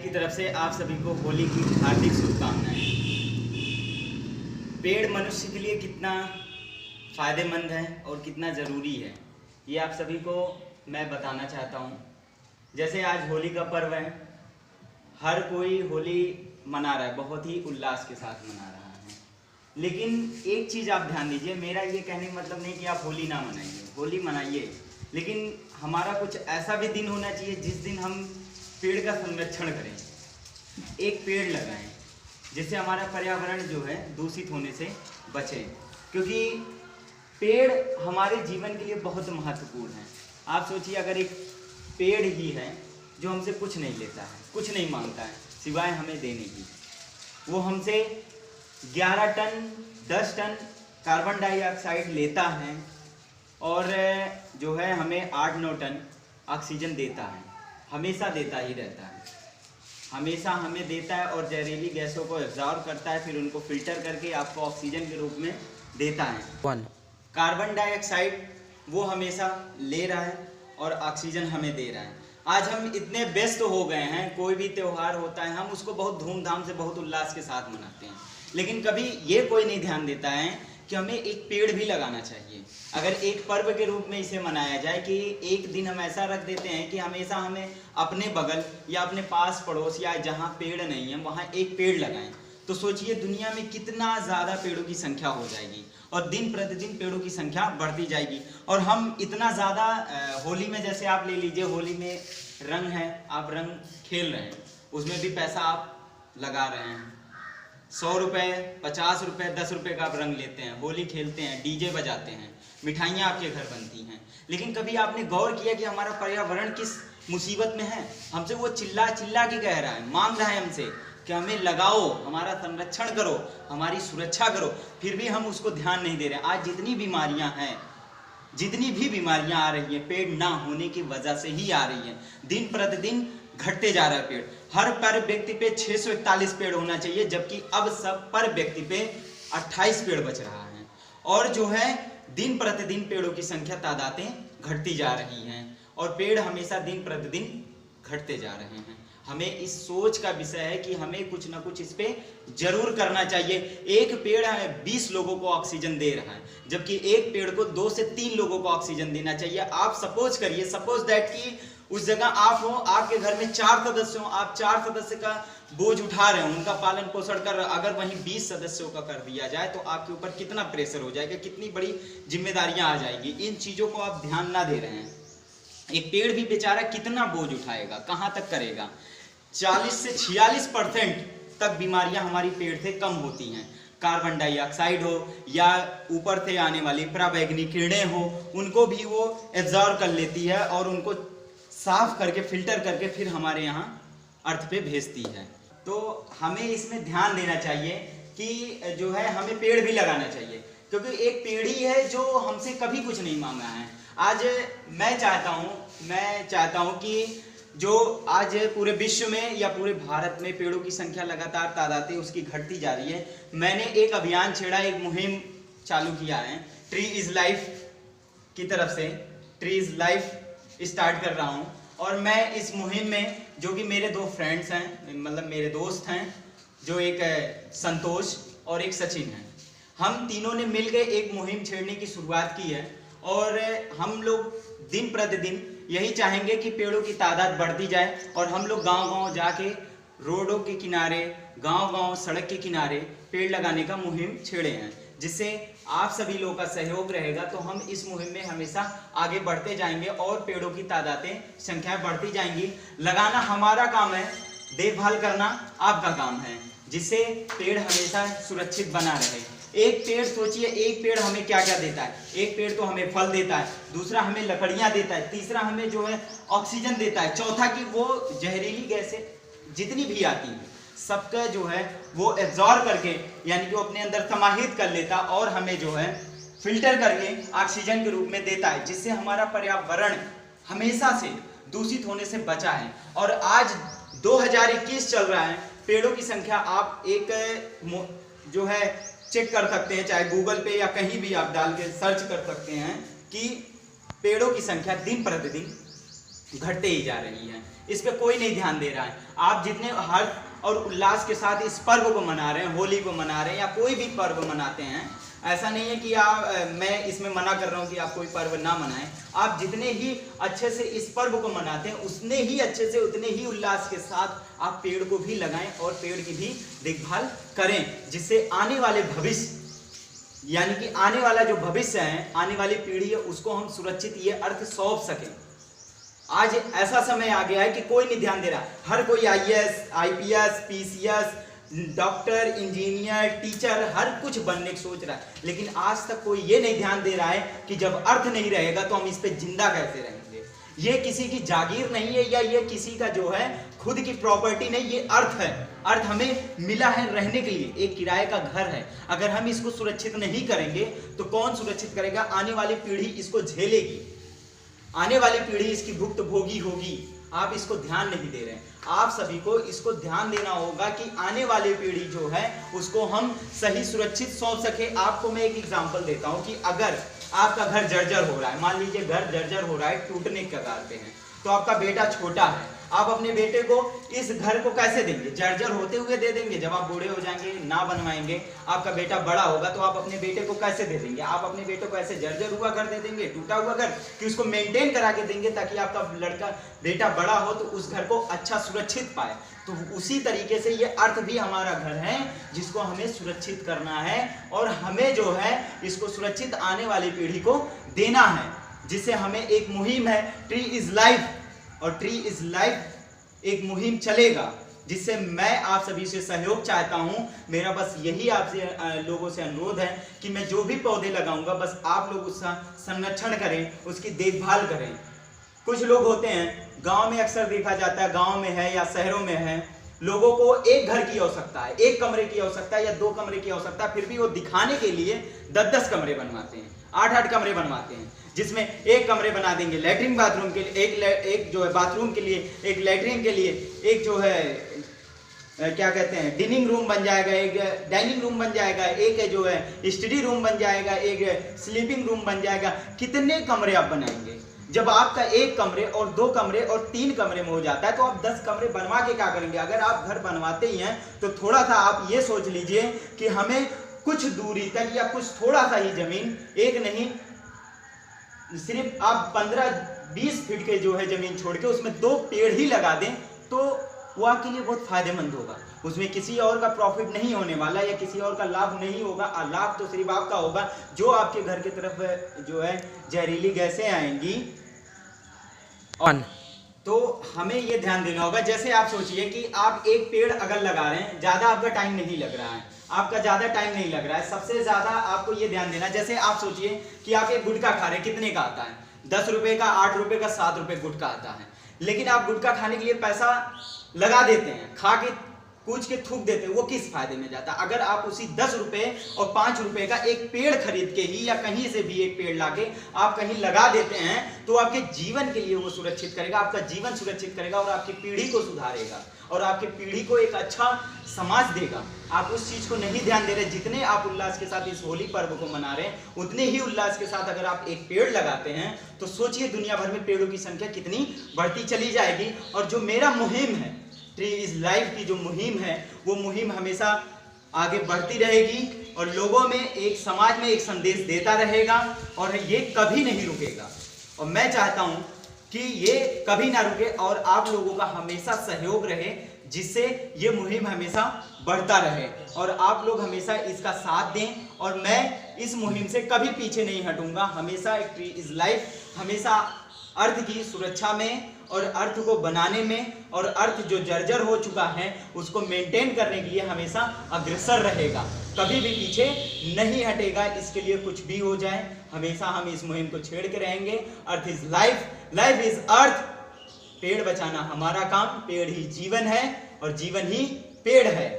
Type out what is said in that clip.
की तरफ से आप सभी को होली की हार्दिक शुभकामनाएं। पेड़ मनुष्य के लिए कितना फ़ायदेमंद है और कितना ज़रूरी है, ये आप सभी को मैं बताना चाहता हूँ। जैसे आज होली का पर्व है, हर कोई होली मना रहा है, बहुत ही उल्लास के साथ मना रहा है। लेकिन एक चीज़ आप ध्यान दीजिए, मेरा ये कहने का मतलब नहीं कि आप होली ना मनाइए, होली मनाइए, लेकिन हमारा कुछ ऐसा भी दिन होना चाहिए जिस दिन हम पेड़ का संरक्षण करें, एक पेड़ लगाएं, जिससे हमारा पर्यावरण जो है दूषित होने से बचे। क्योंकि पेड़ हमारे जीवन के लिए बहुत महत्वपूर्ण है। आप सोचिए, अगर एक पेड़ ही है जो हमसे कुछ नहीं लेता है, कुछ नहीं मांगता है सिवाय हमें देने की, वो हमसे 11 टन 10 टन कार्बन डाइऑक्साइड लेता है और जो है हमें 8-9 टन ऑक्सीजन देता है, हमेशा देता ही रहता है, हमेशा हमें देता है और जहरीली गैसों को एब्जॉर्ब करता है, फिर उनको फिल्टर करके आपको ऑक्सीजन के रूप में देता है। कार्बन डाइऑक्साइड वो हमेशा ले रहा है और ऑक्सीजन हमें दे रहा है। आज हम इतने व्यस्त हो गए हैं, कोई भी त्यौहार होता है हम उसको बहुत धूमधाम से बहुत उल्लास के साथ मनाते हैं, लेकिन कभी ये कोई नहीं ध्यान देता है कि हमें एक पेड़ भी लगाना चाहिए। अगर एक पर्व के रूप में इसे मनाया जाए कि एक दिन हम ऐसा रख देते हैं कि हमेशा हमें अपने बगल या अपने पास पड़ोस या जहाँ पेड़ नहीं है वहाँ एक पेड़ लगाएं, तो सोचिए दुनिया में कितना ज़्यादा पेड़ों की संख्या हो जाएगी और दिन प्रतिदिन पेड़ों की संख्या बढ़ती जाएगी। और हम इतना ज़्यादा होली में, जैसे आप ले लीजिए, होली में रंग है, आप रंग खेल रहे हैं, उसमें भी पैसा आप लगा रहे हैं, 100 रुपये 50 रुपये 10 रुपये का आप रंग लेते हैं, होली खेलते हैं, डीजे बजाते हैं, मिठाइयाँ आपके घर बनती हैं। लेकिन कभी आपने गौर किया कि हमारा पर्यावरण किस मुसीबत में है? हमसे वो चिल्ला चिल्ला के कह रहा है, मांग रहा है हमसे कि हमें लगाओ, हमारा संरक्षण करो, हमारी सुरक्षा करो, फिर भी हम उसको ध्यान नहीं दे रहे हैं। आज जितनी बीमारियां हैं, जितनी भी बीमारियां आ रही हैं, पेड़ ना होने की वजह से ही आ रही हैं। दिन प्रतिदिन घटते जा रहा है पेड़। हर पर व्यक्ति पे 641 पेड़ होना चाहिए, जबकि अब सब पर व्यक्ति पे 28 पेड़ बच रहा है। और जो है दिन प्रतिदिन पेड़ों की संख्या तादादें घटती जा रही हैं और पेड़ हमेशा दिन प्रतिदिन घटते जा रहे हैं। हमें इस सोच का विषय है कि हमें कुछ ना कुछ इस पे जरूर करना चाहिए। एक पेड़ हमें 20 लोगों को ऑक्सीजन दे रहा है, जबकि एक पेड़ को 2 से 3 लोगों को ऑक्सीजन देना चाहिए। आप सपोज करिए, सपोज दैट कि उस जगह आप हो, आपके घर में 4 सदस्य हो, आप 4 सदस्य का बोझ उठा रहे हो, उनका पालन पोषण कर रहे हो। अगर वहीं 20 सदस्यों का कर दिया जाए तो आपके ऊपर कितना प्रेशर हो जाएगा, कितनी बड़ी जिम्मेदारियां आ जाएगी। इन चीजों को आप ध्यान ना दे रहे हैं। एक पेड़ भी बेचारा कितना बोझ उठाएगा, कहाँ तक करेगा। 40 से 46% तक बीमारियां हमारी पेड़ से कम होती हैं। कार्बन डाइऑक्साइड हो या ऊपर से आने वाली पराबैंगनी किरणें हो, उनको भी वो एब्जॉर्ब कर लेती है और उनको साफ करके फिल्टर करके फिर हमारे यहाँ अर्थ पे भेजती है। तो हमें इसमें ध्यान देना चाहिए कि जो है हमें पेड़ भी लगाना चाहिए, क्योंकि एक पेड़ ही है जो हमसे कभी कुछ नहीं मांगा है। आज मैं चाहता हूँ कि जो आज पूरे विश्व में या पूरे भारत में पेड़ों की संख्या लगातार तादादें उसकी घटती जा रही है। मैंने एक अभियान छेड़ा, एक मुहिम चालू किया है, ट्री इज लाइफ की तरफ से ट्री इज लाइफ स्टार्ट कर रहा हूँ। और मैं इस मुहिम में, जो कि मेरे 2 फ्रेंड्स हैं, मतलब मेरे दोस्त हैं, जो एक संतोष और एक सचिन हैं, हम तीनों ने मिलकर एक मुहिम छेड़ने की शुरुआत की है। और हम लोग दिन प्रतिदिन यही चाहेंगे कि पेड़ों की तादाद बढ़ती जाए और हम लोग गांव-गांव जाके रोडों के किनारे, गांव-गांव सड़क के किनारे पेड़ लगाने का मुहिम छेड़े हैं। जिससे आप सभी लोगों का सहयोग रहेगा तो हम इस मुहिम में हमेशा आगे बढ़ते जाएंगे और पेड़ों की तादादें, संख्याएं बढ़ती जाएंगी। लगाना हमारा काम है, देखभाल करना आपका काम है, जिससे पेड़ हमेशा सुरक्षित बना रहे। एक पेड़, सोचिए, एक पेड़ हमें क्या क्या देता है। एक पेड़ तो हमें फल देता है, दूसरा हमें लकड़ियां देता है, तीसरा हमें जो है ऑक्सीजन देता है, चौथा कि वो जहरीली गैसें जितनी भी आती हैं सबका जो है वो एब्जॉर्ब करके, यानी कि वो अपने अंदर समाहित कर लेता और हमें जो है फिल्टर करके ऑक्सीजन के रूप में देता है, जिससे हमारा पर्यावरण हमेशा से दूषित होने से बचा है। और आज 2021 चल रहा है, पेड़ों की संख्या आप एक जो है चेक कर सकते हैं, चाहे गूगल पे या कहीं भी आप डाल के सर्च कर सकते हैं कि पेड़ों की संख्या दिन प्रतिदिन घटते ही जा रही है। इस पे कोई नहीं ध्यान दे रहा है। आप जितने हर्ष और उल्लास के साथ इस पर्व को मना रहे हैं, होली को मना रहे हैं या कोई भी पर्व मनाते हैं, ऐसा नहीं है कि मैं इसमें मना कर रहा हूं कि आप कोई पर्व ना मनाएं। आप जितने ही अच्छे से इस पर्व को मनाते हैं उतने ही अच्छे से, उतने ही उल्लास के साथ आप पेड़ को भी लगाएं और पेड़ की भी देखभाल करें, जिससे आने वाले भविष्य, यानी कि आने वाला जो भविष्य है, आने वाली पीढ़ी है, उसको हम सुरक्षित ये अर्थ सौंप सकें। आज ऐसा समय आ गया है कि कोई नहीं ध्यान दे रहा। हर कोई IAS, IPS, PCS, doctor, engineer, teacher, हर कुछ बनने की सोच रहा है, लेकिन आज तक कोई ये नहीं ध्यान दे रहा है कि जब अर्थ नहीं रहेगा तो हम इस पे जिंदा कैसे रहेंगे। ये किसी की जागीर नहीं है या ये किसी का जो है खुद की प्रॉपर्टी नहीं, ये अर्थ है। अर्थ हमें मिला है रहने के लिए, एक किराए का घर है। अगर हम इसको सुरक्षित नहीं करेंगे तो कौन सुरक्षित करेगा? आने वाली पीढ़ी इसको झेलेगी, आने वाली पीढ़ी इसकी भुक्तभोगी होगी। आप इसको ध्यान नहीं दे रहे हैं। आप सभी को इसको ध्यान देना होगा कि आने वाली पीढ़ी जो है उसको हम सही सुरक्षित सौंप सके। आपको मैं एक एग्जांपल देता हूं कि अगर आपका घर जर्जर हो रहा है, मान लीजिए घर जर्जर हो रहा है, टूटने के कगार पे है, तो आपका बेटा छोटा है, आप अपने बेटे को इस घर को कैसे देंगे? जर्जर होते हुए दे देंगे। जब आप बूढ़े हो जाएंगे, ना बनवाएंगे, आपका बेटा बड़ा होगा, तो आप अपने बेटे को कैसे दे देंगे? आप अपने बेटे को ऐसे जर्जर हुआ घर दे देंगे, टूटा हुआ घर, कि उसको मेंटेन करा के देंगे ताकि आपका लड़का बेटा बड़ा हो तो उस घर को अच्छा सुरक्षित पाए। तो उसी तरीके से ये अर्थ भी हमारा घर है जिसको हमें सुरक्षित करना है और हमें जो है इसको सुरक्षित आने वाली पीढ़ी को देना है, जिससे हमें एक मुहिम है ट्री इज लाइफ, और ट्री इज लाइफ एक मुहिम चलेगा, जिससे मैं आप सभी से सहयोग चाहता हूं। मेरा बस यही आपसे लोगों से अनुरोध है कि मैं जो भी पौधे लगाऊंगा बस आप लोग उसका संरक्षण करें, उसकी देखभाल करें। कुछ लोग होते हैं, गांव में अक्सर देखा जाता है, गांव में है या शहरों में है, लोगों को एक घर की आवश्यकता है, एक कमरे की आवश्यकता है या 2 कमरे की आवश्यकता है, फिर भी वो दिखाने के लिए 10-10 कमरे बनवाते हैं, 8-8 कमरे बनवाते हैं, जिसमें एक कमरे बना देंगे लैट्रिन बाथरूम के लिए, एक जो है बाथरूम के लिए, एक लैट्रिन के लिए, एक जो है क्या कहते हैं डिनिंग रूम बन जाएगा, एक डाइनिंग रूम बन जाएगा, एक जो है स्टडी रूम बन जाएगा, एक स्लीपिंग रूम बन जाएगा। कितने कमरे आप बनाएंगे? जब आपका 1 कमरे और 2 कमरे और 3 कमरे में हो जाता है तो आप 10 कमरे बनवा के क्या करेंगे? अगर आप घर बनवाते ही हैं तो थोड़ा सा आप ये सोच लीजिए कि हमें कुछ दूरी तक या कुछ थोड़ा सा ही जमीन, एक नहीं सिर्फ आप 15-20 फीट के जो है जमीन छोड़ के उसमें 2 पेड़ ही लगा दें तो वो आपके लिए बहुत फायदेमंद होगा। उसमें किसी और का प्रॉफिट नहीं होने वाला या किसी और का लाभ नहीं होगा। लाभ तो सिर्फ आपका होगा, जो आपके घर की तरफ जो है जहरीली गैसें आएंगी। तो हमें ये ध्यान देना होगा। जैसे आप सोचिए कि आप एक पेड़ अगर लगा रहे हैं, ज्यादा आपका टाइम नहीं लग रहा है, आपका ज्यादा टाइम नहीं लग रहा है, सबसे ज्यादा आपको ये ध्यान देना। जैसे आप सोचिए कि आप एक गुटखा खा रहे हैं, कितने का आता है? 10 रुपए का, 8 रुपए का, 7 रुपए गुटखा आता है। लेकिन आप गुटखा खाने के लिए पैसा लगा देते हैं, खा के कूच के थूक देते हैं, वो किस फायदे में जाता? अगर आप उसी 10 रुपए और 5 रुपए का एक पेड़ खरीद के ही या कहीं से भी एक पेड़ लाके आप कहीं लगा देते हैं तो आपके जीवन के लिए वो सुरक्षित करेगा, आपका जीवन सुरक्षित करेगा और आपकी पीढ़ी को सुधारेगा और आपकी पीढ़ी को एक अच्छा समाज देगा। आप उस चीज को नहीं ध्यान दे रहे। जितने आप उल्लास के साथ इस होली पर्व को मना रहे हैं उतने ही उल्लास के साथ अगर आप एक पेड़ लगाते हैं तो सोचिए दुनिया भर में पेड़ों की संख्या कितनी बढ़ती चली जाएगी। और जो मेरा मुहिम है ट्री इज लाइफ की जो मुहिम है वो मुहिम हमेशा आगे बढ़ती रहेगी और लोगों में एक समाज में एक संदेश देता रहेगा और ये कभी नहीं रुकेगा। और मैं चाहता हूं कि ये कभी ना रुके और आप लोगों का हमेशा सहयोग रहे, जिससे ये मुहिम हमेशा बढ़ता रहे और आप लोग हमेशा इसका साथ दें। और मैं इस मुहिम से कभी पीछे नहीं हटूंगा। हमेशा एक ट्री इज लाइफ हमेशा अर्थ की सुरक्षा में और अर्थ को बनाने में और अर्थ जो जर्जर हो चुका है उसको मेंटेन करने के लिए हमेशा अग्रसर रहेगा, कभी भी पीछे नहीं हटेगा। इसके लिए कुछ भी हो जाए हमेशा हम इस मुहिम को छेड़ के रहेंगे। Earth is life, life is earth. पेड़ बचाना हमारा काम, पेड़ ही जीवन है और जीवन ही पेड़ है।